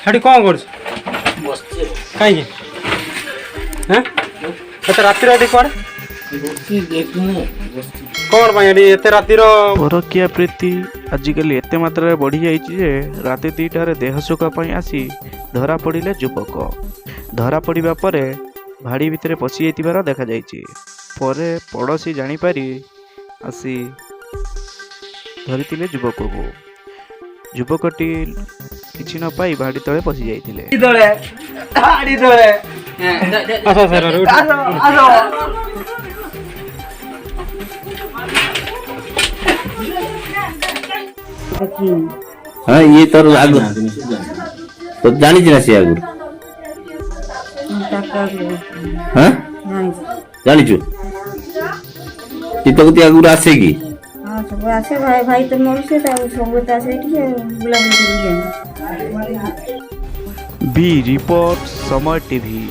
ହେଠି କ'ଣ କରୁଛୁ? କାହିଁକି ଏତେ ରାତିରେ ଏଠି କୁଆଡ଼େ କ'ଣ ପାଇଁ ଏଠି ଏତେ ରାତିର? ପରକୀୟା ପ୍ରୀତି ଆଜିକାଲି ଏତେ ମାତ୍ରାରେ ବଢ଼ିଯାଇଛି ଯେ ରାତି 2ଟାରେ ଦେହ ସୁଖ ପାଇଁ ଆସି ଧରା ପଡ଼ିଲେ ଯୁବକ। ଧରା ପଡ଼ିବା ପରେ ଭାଡ଼ି ଭିତରେ ପଶି ଯାଇଥିବାର ଦେଖାଯାଇଛି। ପରେ ପଡ଼ୋଶୀ ଜାଣିପାରି ଆସି ଧରିଥିଲେ ଯୁବକକୁ। ଯୁବକଟି କିଛି ନ ପାଇ ଭାଡ଼ି ତଳେ ପଶି ଯାଇଥିଲେ। हाँ ये तोर आगु तो जानी ना से आगु हाँ जानी छु चित्तकुती आगु आसे की हाँ सब आसे भाई भाई तो मोर से सब तो आसे कि बुला बुली बी रिपोर्ट समय टीवी।